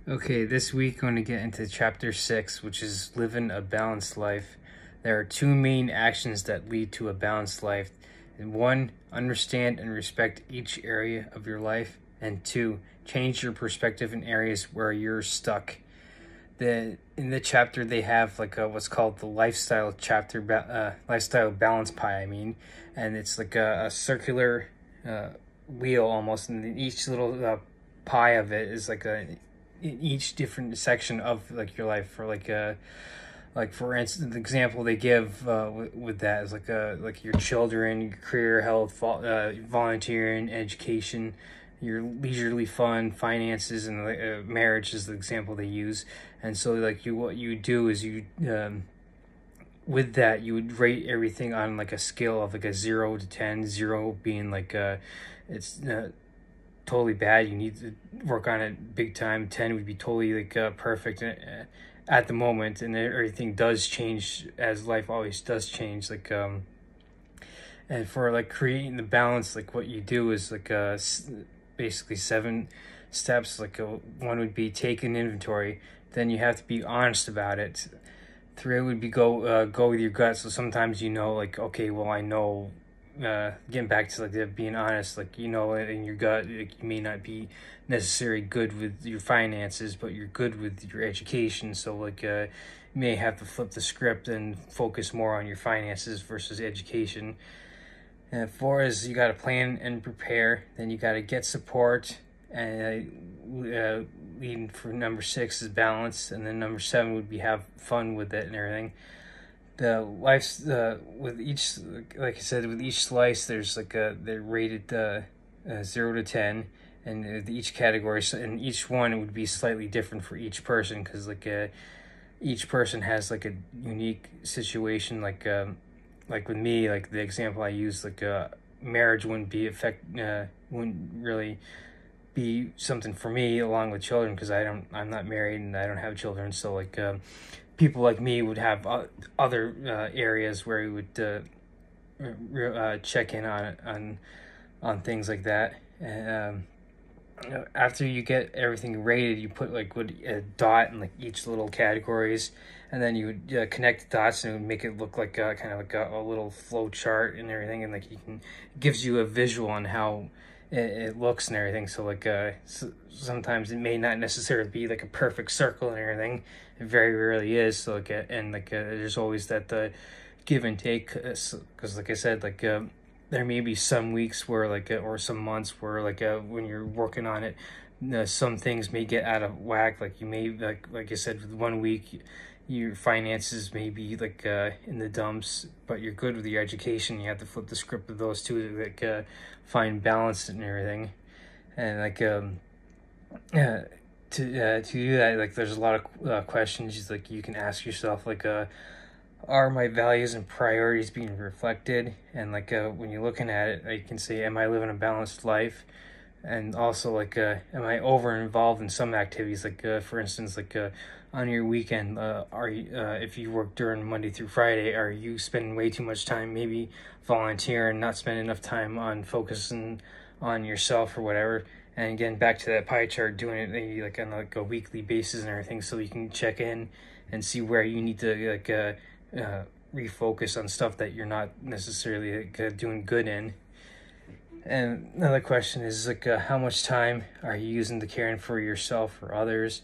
Okay, this week I'm going to get into chapter 6, which is living a balanced life. There are two main actions that lead to a balanced life. And one, understand and respect each area of your life. And two, change your perspective in areas where you're stuck. In the chapter they have like what's called the lifestyle chapter, lifestyle balance pie. And it's like a circular wheel almost, and each little pie of it is like in each different section of like your life. For like for instance, the example they give with that is like your children, your career, health, volunteering, education, your leisurely fun, finances, and marriage is the example they use. And so like what you do is with that you would rate everything on like a scale of like a 0 to 10, 0 being like it's totally bad, you need to work on it big time. 10 would be totally like perfect at the moment, and everything does change as life always does change. And for like creating the balance, like what you do is like basically 7 steps. One would be take an inventory, then you have to be honest about it. 3 would be go with your gut. So sometimes like, okay, well, I know, getting back to like being honest, like in your gut, like, you may not be necessarily good with your finances, but you're good with your education. So like you may have to flip the script and focus more on your finances versus education. And 4 is you got to plan and prepare. Then you got to get support. And leading for number 6 is balance. And then number 7 would be have fun with it and everything. The life with each, like I said, with each slice, there's like they're rated 0 to 10, and each category, and each one would be slightly different for each person, because each person has like a unique situation. Like with me, like the example I use, marriage wouldn't really be something for me along with children, because I'm not married and I don't have children. So like people like me would have other areas where we would check in on things like that. And after you get everything rated, you put like a dot in like each little categories, and then you would connect the dots, and it would make it look like kind of like a little flow chart and everything. And like it gives you a visual on how it looks and everything. So like sometimes it may not necessarily be like a perfect circle and everything. It very rarely is. So like there's always that give and take, because like I said, like there may be some weeks where or some months where when you're working on it, some things may get out of whack. Like you may like I said, with 1 week your finances may be in the dumps, but you're good with your education. You have to flip the script of those two to find balance and everything. And to do that, there's a lot of questions you can ask yourself, are my values and priorities being reflected? And when you're looking at it, you can say, am I living a balanced life? And also am I over involved in some activities? For instance, on your weekend, are you if you work during Monday through Friday, are you spending way too much time maybe volunteering, not spending enough time on focusing on yourself or whatever? And again, back to that pie chart, doing it maybe on a weekly basis and everything, so you can check in and see where you need to refocus on stuff that you're not necessarily doing good in. And another question is how much time are you using to caring for yourself or others?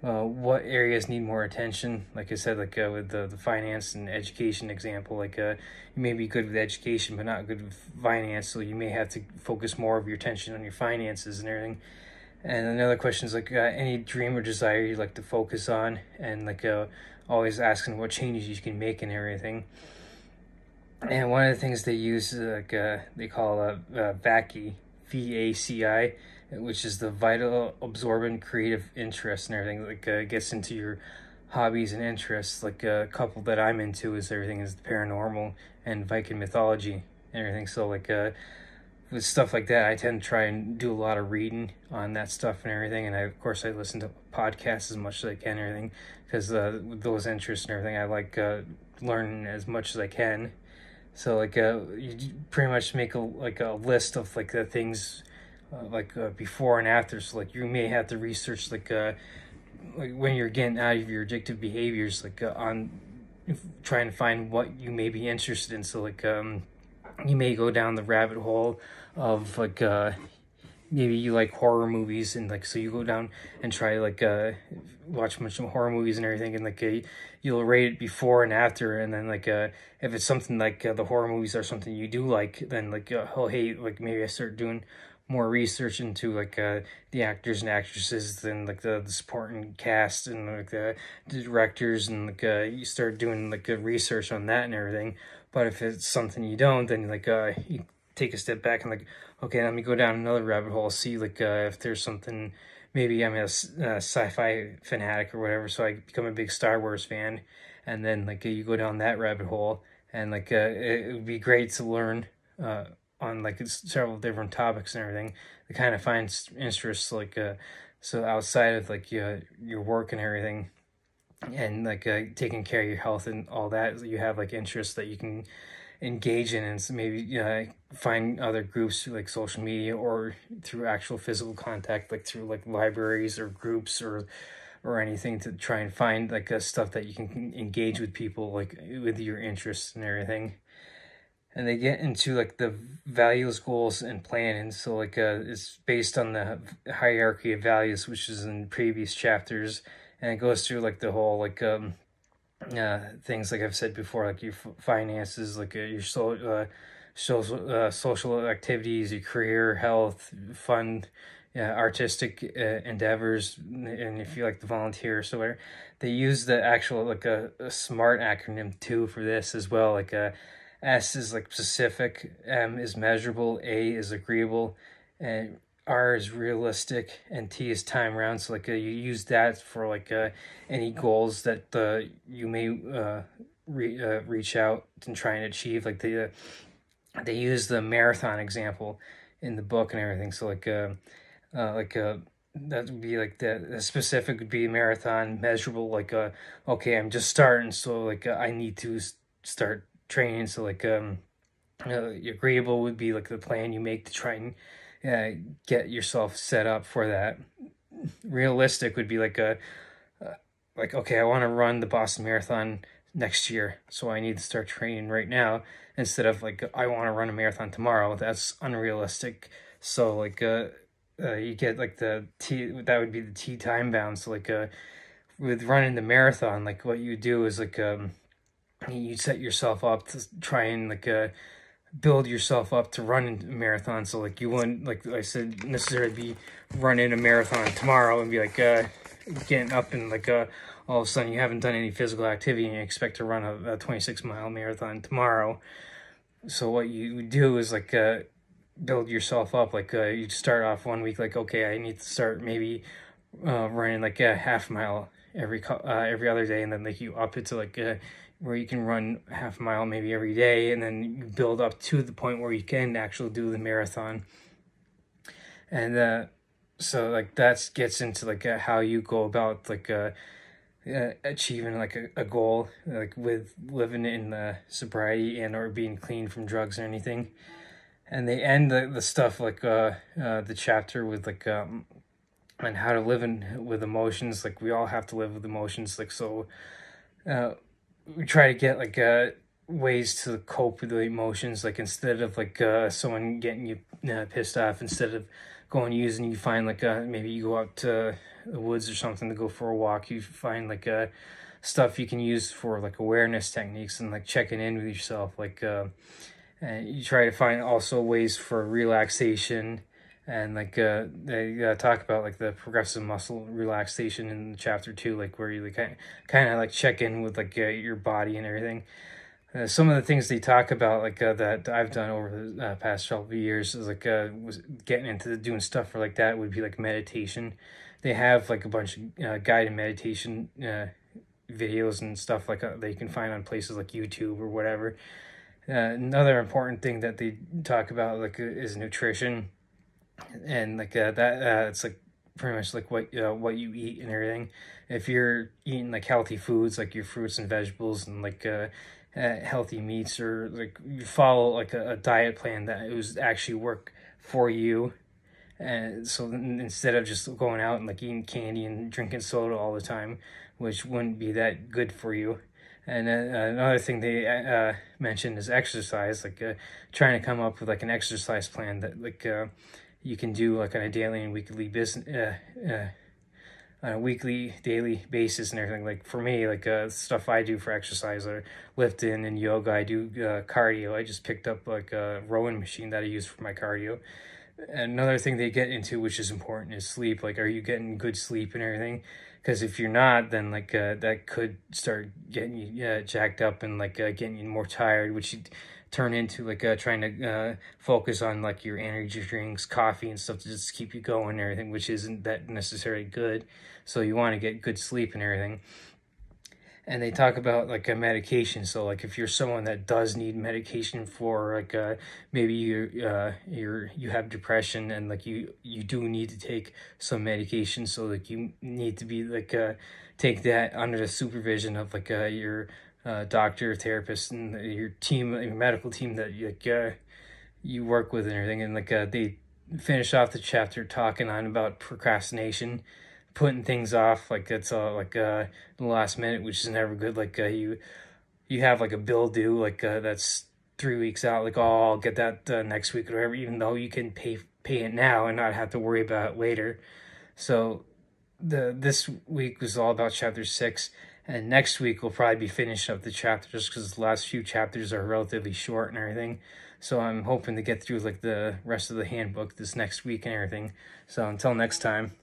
What areas need more attention? Like I said, with the finance and education example, you may be good with education but not good with finance, so you may have to focus more of your attention on your finances and everything. And another question is any dream or desire you'd like to focus on, and always asking what changes you can make and everything. And one of the things they use is they call VACI, VACI, which is the vital, absorbent, creative interest and everything. It gets into your hobbies and interests. A couple that I'm into is everything is paranormal and Viking mythology and everything. So with stuff like that, I tend to try and do a lot of reading on that stuff and everything. And of course I listen to podcasts as much as I can and everything, because with those interests and everything, I like learning as much as I can. So you pretty much make a list of the things before and after. So you may have to research like when you're getting out of your addictive behaviors, like on trying to find what you may be interested in. So like you may go down the rabbit hole of like maybe you like horror movies, and like so you go down and try like watch a bunch of horror movies and everything, and like you'll rate it before and after, and then like if it's something like the horror movies are something you do like, then like oh hey, like maybe I start doing more research into like the actors and actresses, then like the supporting cast and like the directors, and like you start doing like research on that and everything. But if it's something you don't, then like you take a step back and like, okay, let me go down another rabbit hole, see like if there's something, maybe I'm a sci-fi fanatic or whatever, so I become a big Star Wars fan, and then like you go down that rabbit hole, and like it would be great to learn on like several different topics and everything, to kind of find interests like so outside of like your work and everything, and like taking care of your health and all that, you have like interests that you can engage in, and so maybe find other groups like social media or through actual physical contact, like through like libraries or groups or anything, to try and find like stuff that you can engage with people like with your interests and everything. And they get into like the values, goals, and planning. So like it's based on the hierarchy of values, which is in previous chapters, and it goes through like the whole like things like I've said before, like your finances, like your social activities, your career, health, fun, artistic endeavors, and if you like to volunteer. So where they use the actual like a SMART acronym too for this as well. Like S is like specific, M is measurable, A is agreeable, and R is realistic, and T is time round. So like you use that for like any goals that you may reach out and try and achieve. Like they use the marathon example in the book and everything. So like that would be like the specific would be marathon, measurable like okay, I'm just starting, so like I need to start training. So like agreeable would be like the plan you make to try and get yourself set up for that. Realistic would be like like okay, I want to run the Boston Marathon next year, so I need to start training right now, instead of like I want to run a marathon tomorrow. That's unrealistic. So like you get like the T, that would be the T time bound. So like with running the marathon, like what you do is like you set yourself up to try and like build yourself up to run a marathon. So like you wouldn't, like I said, necessarily be running a marathon tomorrow and be like getting up and like all of a sudden you haven't done any physical activity and you expect to run a 26-mile marathon tomorrow. So what you do is like build yourself up. Like you start off one week like, okay, I need to start maybe running like a half mile every other day, and then like you up it to like where you can run half a mile maybe every day, and then you build up to the point where you can actually do the marathon. And so like that gets into like how you go about like achieving like a goal, like with living in the sobriety and or being clean from drugs or anything. And they end the stuff like the chapter with like on how to live with emotions. Like we all have to live with emotions. Like so we try to get like ways to cope with the emotions. Like instead of like someone getting you pissed off, instead of going using, you find like maybe you go out to the woods or something to go for a walk. You find like stuff you can use for like awareness techniques and like checking in with yourself. Like and you try to find also ways for relaxation. And like they talk about like the progressive muscle relaxation in chapter 2, like where you like kind of like check in with like your body and everything. Some of the things they talk about like that I've done over the past couple of years is like was getting into doing stuff for like that would be like meditation. They have like a bunch of guided meditation videos and stuff like that you can find on places like YouTube or whatever. Another important thing that they talk about like is nutrition. And like it's like pretty much like what you eat and everything. If you're eating like healthy foods, like your fruits and vegetables and like healthy meats, or like you follow like a diet plan that it was actually work for you, And so instead of just going out and like eating candy and drinking soda all the time, which wouldn't be that good for you. And another thing they mentioned is exercise, like trying to come up with like an exercise plan that like you can do like on a daily and weekly on a weekly, daily basis and everything. Like for me, like stuff I do for exercise or lifting and yoga, I do cardio. I just picked up like a rowing machine that I use for my cardio. Another thing they get into, which is important, is sleep. Like, are you getting good sleep and everything? Because if you're not, then like that could start getting you jacked up and like getting you more tired, which you turn into like trying to focus on like your energy drinks, coffee and stuff to just keep you going and everything, which isn't that necessarily good. So you want to get good sleep and everything. And they talk about like a medication. So like if you're someone that does need medication for like maybe you have depression and like you do need to take some medication, so like you need to be like take that under the supervision of like your doctor, therapist, and your team, your medical team that you work with and everything. And like they finish off the chapter talking on about procrastination, putting things off, like it's like the last minute, which is never good. Like you have like a bill due, like that's 3 weeks out, like, oh, I'll get that next week or whatever, even though you can pay it now and not have to worry about it later. So this week was all about chapter 6, and next week we'll probably be finishing up the chapters because the last few chapters are relatively short and everything. So I'm hoping to get through like the rest of the handbook this next week and everything. So until next time.